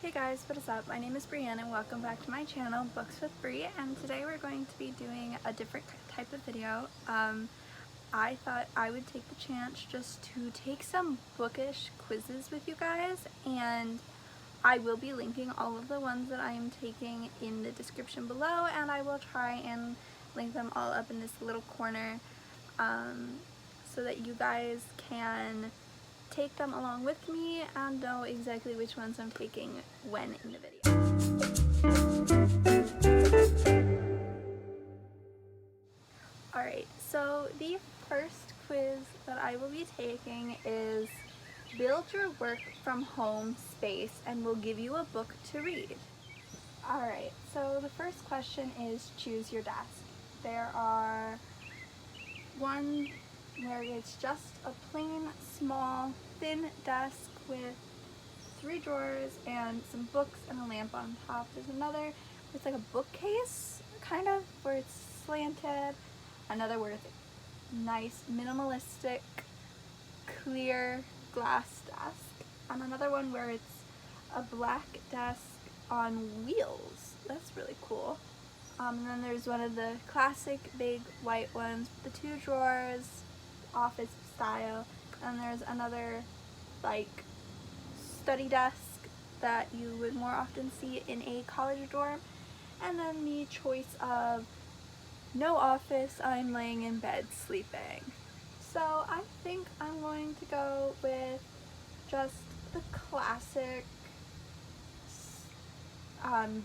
Hey guys, what is up? My name is Bree and welcome back to my channel, Books with Bree, and today we're going to be doing a different type of video. I thought I would take the chance just to take some bookish quizzes with you guys, and I will be linking all of the ones that I am taking in the description below, and I will try and link them all up in this little corner so that you guys can take them along with me and know exactly which ones I'm taking when in the video. Alright, so the first quiz that I will be taking is build your work from home space and we'll give you a book to read. Alright, so the first question is choose your desk. There are one where it's just a plain, small, thin desk with 3 drawers and some books and a lamp on top. There's another, it's like a bookcase, kind of, where it's slanted. Another where it's nice, minimalistic, clear glass desk. And another one where it's a black desk on wheels. That's really cool. And then there's one of the classic big white ones with the 2 drawers, office style, and there's another like study desk that you would more often see in a college dorm, and then the choice of no office, I'm laying in bed sleeping. So I think I'm going to go with just the classic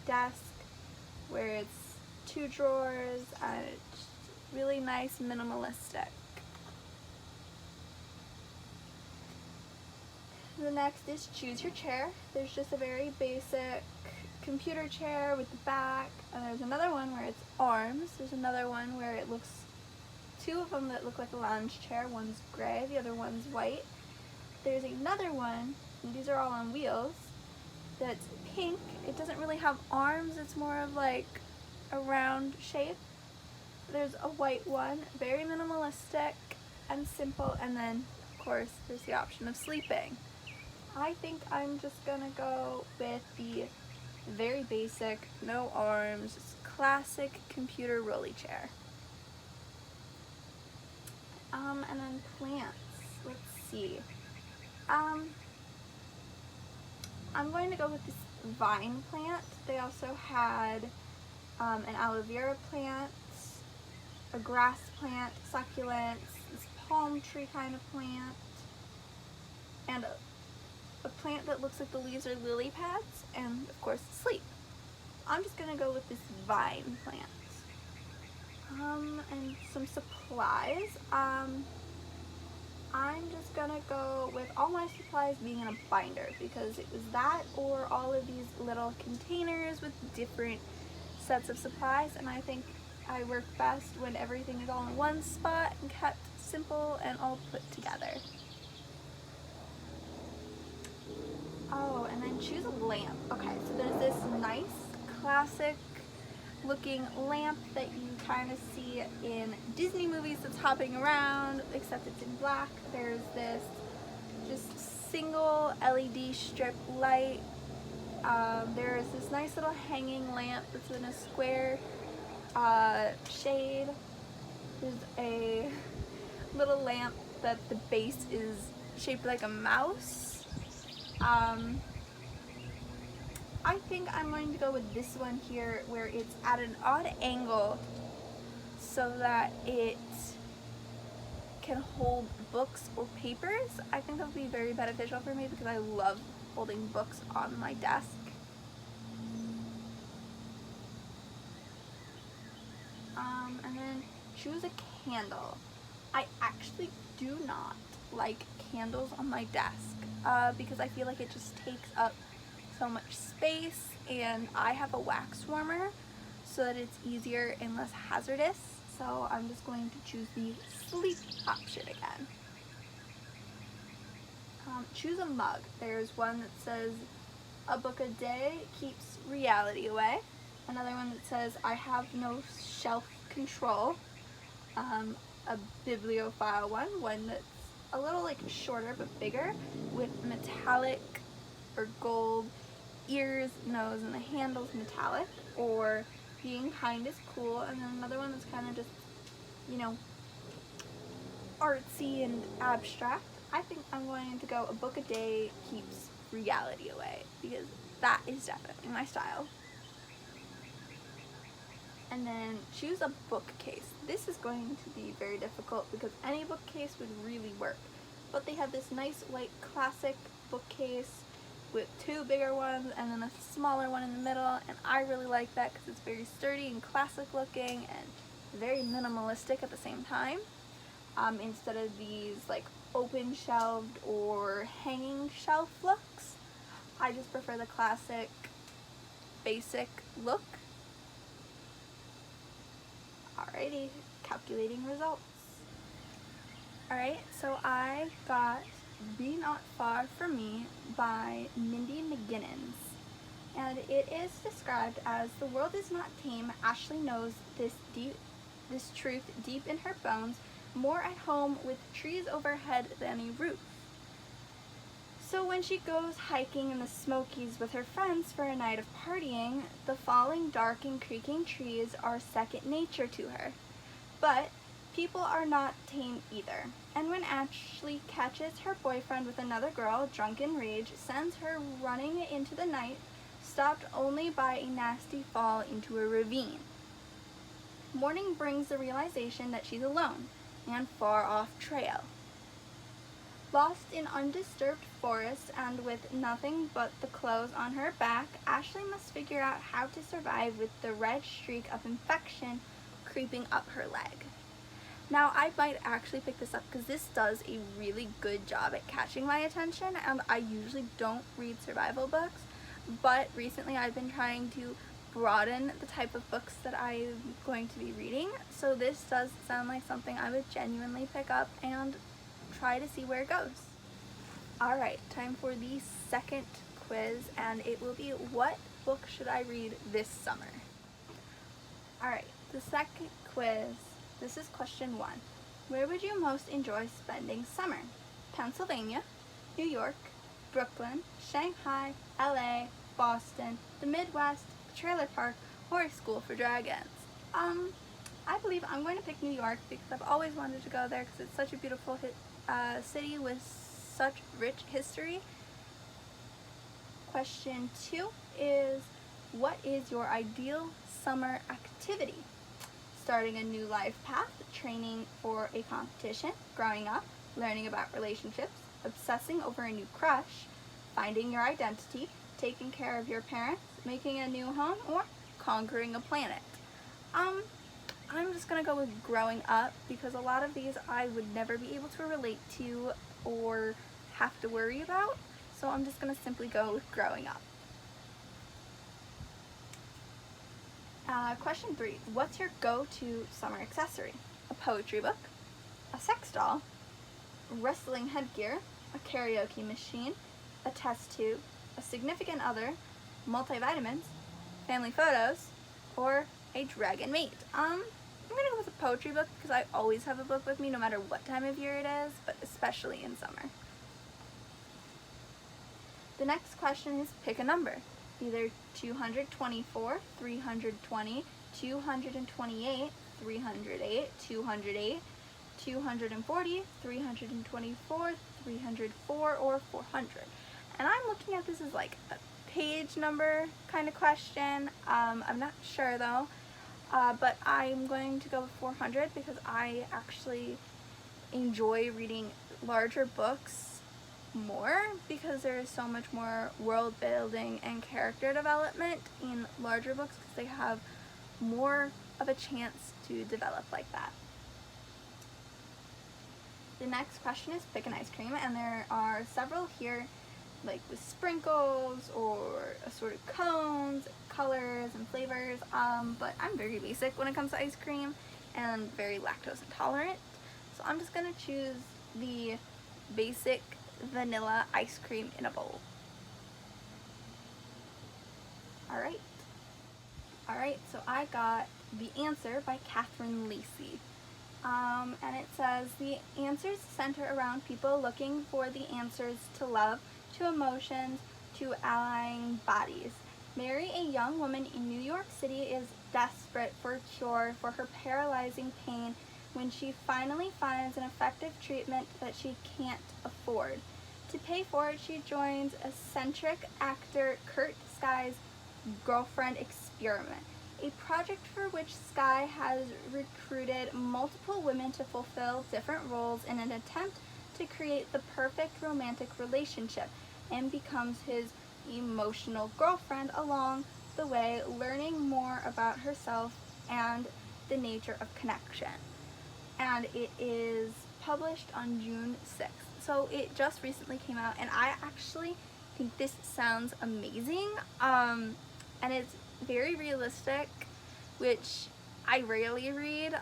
desk where it's 2 drawers and it's really nice, minimalistic. The next is choose your chair. There's just a very basic computer chair with the back, and there's another one where it's arms. There's another one where it looks, 2 of them that look like a lounge chair. One's gray, the other one's white. There's another one, and these are all on wheels, that's pink. It doesn't really have arms, it's more of like a round shape. There's a white one, very minimalistic and simple, and then of course there's the option of sleeping. I think I'm just gonna go with the very basic, no arms, classic computer rolly chair. And then plants, let's see. I'm going to go with this vine plant. They also had an aloe vera plant, a grass plant, succulents, this palm tree kind of plant, and a plant that looks like the leaves are lily pads, and of course sleep. I'm just gonna go with this vine plant. And some supplies. I'm just gonna go with all my supplies being in a binder because it was that or all of these little containers with different sets of supplies, and I think I work best when everything is all in one spot and kept simple and all put together. Oh, and then choose a lamp. Okay, so there's this nice classic looking lamp that you kind of see in Disney movies that's hopping around, except it's in black. There's this just single LED strip light. There's this nice little hanging lamp that's in a square shade. There's a little lamp that the base is shaped like a mouse. I think I'm going to go with this one here where it's at an odd angle so that it can hold books or papers. I think that would be very beneficial for me because I love holding books on my desk. And then choose a candle. I actually do not like candles on my desk because I feel like it just takes up so much space, and I have a wax warmer so that it's easier and less hazardous, so I'm just going to choose the sleep option again. Choose a mug. There's one that says a book a day keeps reality away, another one that says I have no shelf control, a bibliophile one that's a little like shorter but bigger with metallic or gold ears, nose, and the handle's metallic, or Being Kind is Cool, and then another one that's kind of just, you know, artsy and abstract. I think I'm going to go A Book a Day Keeps Reality Away, because that is definitely my style. And then choose a bookcase. This is going to be very difficult because any bookcase would really work. But they have this nice white classic bookcase with two bigger ones and then a smaller one in the middle, and I really like that because it's very sturdy and classic looking and very minimalistic at the same time. Instead of these like open shelved or hanging shelf looks, I just prefer the classic basic look. Alrighty, calculating results. Alright, so I got Be Not Far From Me by Mindy McGinnis. And it is described as, the world is not tame. Ashley knows this truth deep in her bones, more at home with trees overhead than a roof. So when she goes hiking in the Smokies with her friends for a night of partying, the falling dark and creaking trees are second nature to her. But people are not tame either. And when Ashley catches her boyfriend with another girl, drunk in rage, sends her running into the night, stopped only by a nasty fall into a ravine. Morning brings the realization that she's alone and far off trail. Lost in undisturbed forest and with nothing but the clothes on her back, Ashley must figure out how to survive with the red streak of infection creeping up her leg. Now, I might actually pick this up because this does a really good job at catching my attention, and I usually don't read survival books, but recently I've been trying to broaden the type of books that I'm going to be reading, so this does sound like something I would genuinely pick up and try to see where it goes. Alright, time for the second quiz, and it will be, what book should I read this summer? Alright, the second quiz, this is question 1. Where would you most enjoy spending summer? Pennsylvania, New York, Brooklyn, Shanghai, LA, Boston, the Midwest, trailer park, or a school for dragons? I believe I'm going to pick New York because I've always wanted to go there because it's such a beautiful city with such rich history. Question 2 is, what is your ideal summer activity? Starting a new life path, training for a competition, growing up, learning about relationships, obsessing over a new crush, finding your identity, taking care of your parents, making a new home, or conquering a planet. I'm just gonna go with growing up because a lot of these I would never be able to relate to or have to worry about, so I'm just gonna simply go with growing up. Question 3, what's your go-to summer accessory? A poetry book, a sex doll, wrestling headgear, a karaoke machine, a test tube, a significant other, multivitamins, family photos, or a dragon mate? I'm gonna go with a poetry book because I always have a book with me no matter what time of year it is, but especially in summer. The next question is, pick a number. Either 224, 320, 228, 308, 208, 240, 324, 304, or 400. And I'm looking at this as like a page number kind of question. I'm not sure though, but I'm going to go with 400 because I actually enjoy reading larger books more because there is so much more world building and character development in larger books because they have more of a chance to develop like that. The next question is, pick an ice cream, and there are several here like with sprinkles or assorted cones, colors, and flavors, but I'm very basic when it comes to ice cream and very lactose intolerant, so I'm just gonna choose the basic vanilla ice cream in a bowl. Alright, so I got The Answer by Catherine Lacey. And it says, the answers center around people looking for the answers to love, to emotions, to allying bodies. Mary, a young woman in New York City, is desperate for a cure for her paralyzing pain when she finally finds an effective treatment that she can't afford. To pay for it, she joins eccentric actor Kurt Skye's girlfriend experiment, a project for which Skye has recruited multiple women to fulfill different roles in an attempt to create the perfect romantic relationship, and becomes his emotional girlfriend along the way, learning more about herself and the nature of connection. And it is published on June 6th. So it just recently came out, and I actually think this sounds amazing. And it's very realistic, which I rarely read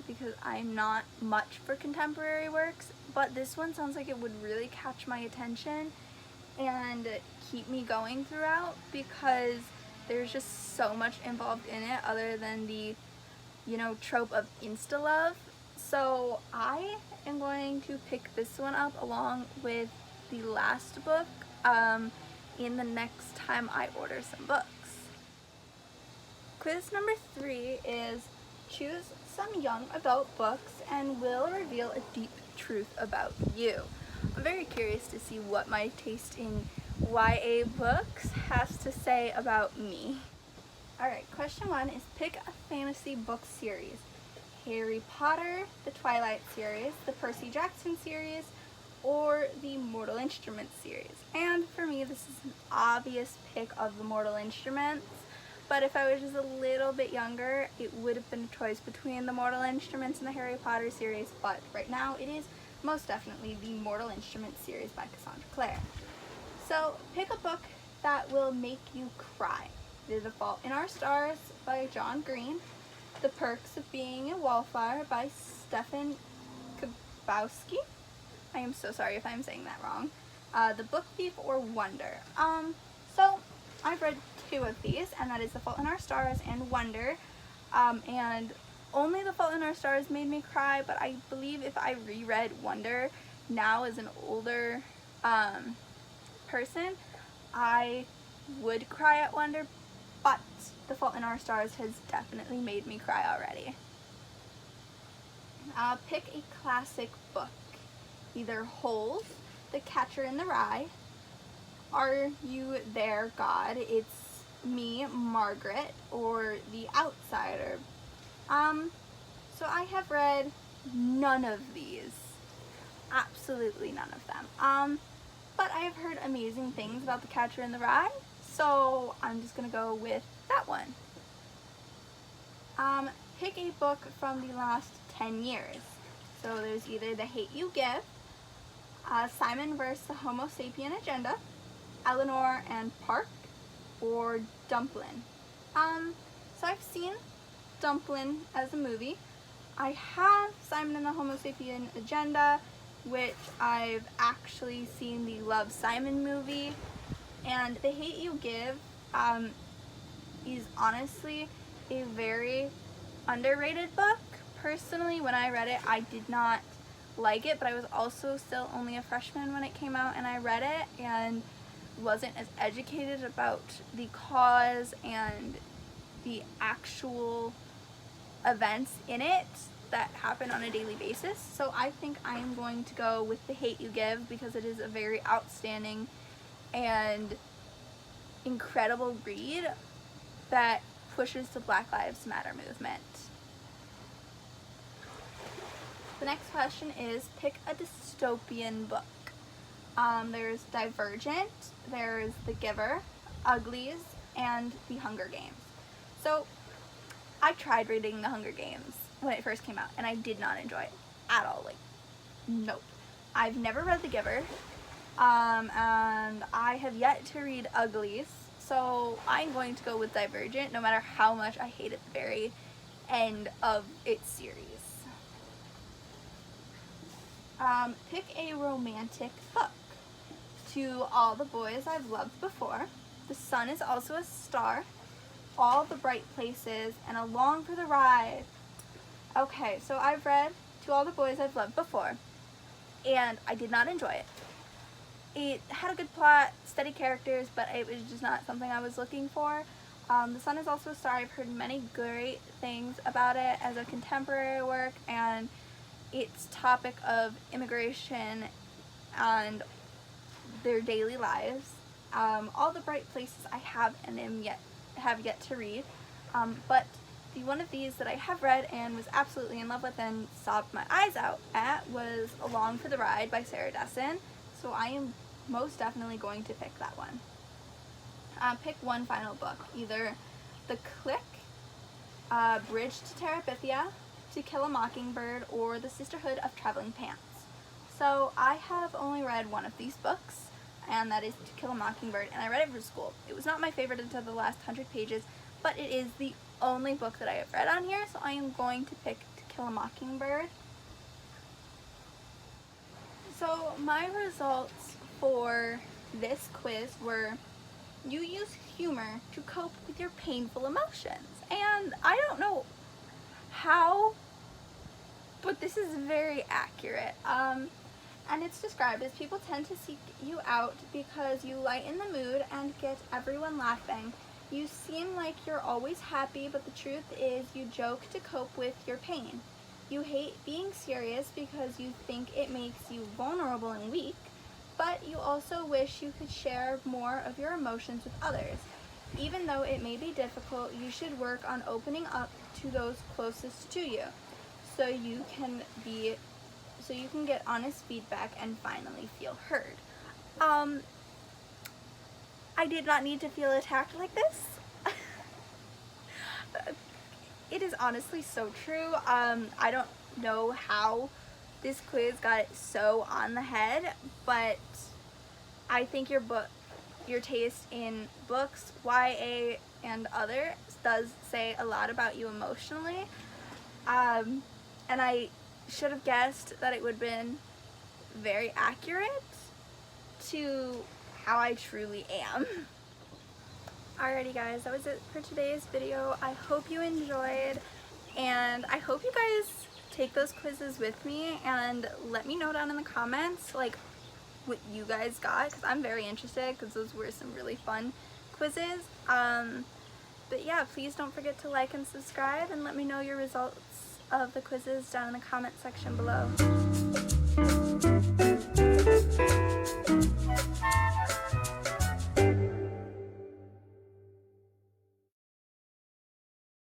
because I'm not much for contemporary works, but this one sounds like it would really catch my attention and keep me going throughout, because there's just so much involved in it other than the, trope of insta-love. So I am going to pick this one up along with the last book in the next time I order some books. Quiz number 3 is choose some young adult books and will reveal a deep truth about you. I'm very curious to see what my taste in YA books has to say about me. Alright, question 1 is pick a fantasy book series. Harry Potter, the Twilight series, the Percy Jackson series, or the Mortal Instruments series. And for me, this is an obvious pick of the Mortal Instruments, but if I was just a little bit younger, it would have been a choice between the Mortal Instruments and the Harry Potter series, but right now it is most definitely the Mortal Instruments series by Cassandra Clare. So pick a book that will make you cry. The Fault in Our Stars by John Green, The Perks of Being a Wallflower by Stephen Kabowski. I am so sorry if I'm saying that wrong. The Book Thief or Wonder. So I've read 2 of these, and that is The Fault in Our Stars and Wonder. And only The Fault in Our Stars made me cry, but I believe if I reread Wonder now as an older person, I would cry at Wonder, but The Fault in Our Stars has definitely made me cry already. Pick a classic book. Either Holes, The Catcher in the Rye, Are You There, God? It's Me, Margaret, or The Outsider. So I have read none of these. Absolutely none of them. But I have heard amazing things about The Catcher in the Rye, so I'm just gonna go with that one. Pick a book from the last 10 years. So there's either The Hate U Give, Simon vs. the Homo Sapien Agenda, Eleanor and Park, or Dumplin'. So I've seen Dumplin' as a movie. I have Simon and the Homo Sapien Agenda, which I've actually seen the Love, Simon movie, and The Hate U Give is honestly a very underrated book. Personally, when I read it, I did not like it, but I was also still only a freshman when it came out, and I read it and wasn't as educated about the cause and the actual events in it that happen on a daily basis. So I think I am going to go with The Hate U Give because it is a very outstanding and incredible read that pushes the Black Lives Matter movement. The next question is pick a dystopian book. There's Divergent, there's The Giver, Uglies, and The Hunger Games. So I tried reading The Hunger Games when it first came out, and I did not enjoy it at all. Like, nope. I've never read The Giver, and I have yet to read Uglies, so I'm going to go with Divergent, no matter how much I hate at the very end of its series. Pick a romantic book. To All the Boys I've Loved Before, The Sun Is Also a Star, All the Bright Places, and Along for the Ride. Okay, so I've read To All the Boys I've Loved Before, and I did not enjoy it. it had a good plot, steady characters, but it was just not something I was looking for. The Sun is Also a Star. I've heard many great things about it as a contemporary work, and its topic of immigration and their daily lives. All the bright places I have and have yet to read, but the one of these that I have read and was absolutely in love with and sobbed my eyes out at was Along for the Ride by Sarah Dessen. So I am most definitely going to pick that one. Pick one final book, either The Click, Bridge to Terabithia, To Kill a Mockingbird, or The Sisterhood of Traveling Pants. So I have only read one of these books, and that is To Kill a Mockingbird, and I read it for school. It was not my favorite until the last 100 pages, but it is the only book that I have read on here, so I am going to pick To Kill a Mockingbird. So my results for this quiz were: you use humor to cope with your painful emotions. And I don't know how, but this is very accurate. And it's described as people tend to seek you out because you lighten the mood and get everyone laughing. You seem like you're always happy, but the truth is you joke to cope with your pain. You hate being serious because you think it makes you vulnerable and weak, but you also wish you could share more of your emotions with others. Even though it may be difficult, you should work on opening up to those closest to you so you can get honest feedback and finally feel heard. I did not need to feel attacked like this. It is honestly so true. I don't know how this quiz got it so on the head, but I think your taste in books, YA and other, does say a lot about you emotionally. And I should have guessed that it would have been very accurate to how I truly am. Alrighty guys, that was it for today's video. I hope you enjoyed, and I hope you guys take those quizzes with me and let me know down in the comments like what you guys got, because I'm very interested, because those were some really fun quizzes. But yeah, please don't forget to like and subscribe, and let me know your results of the quizzes down in the comment section below.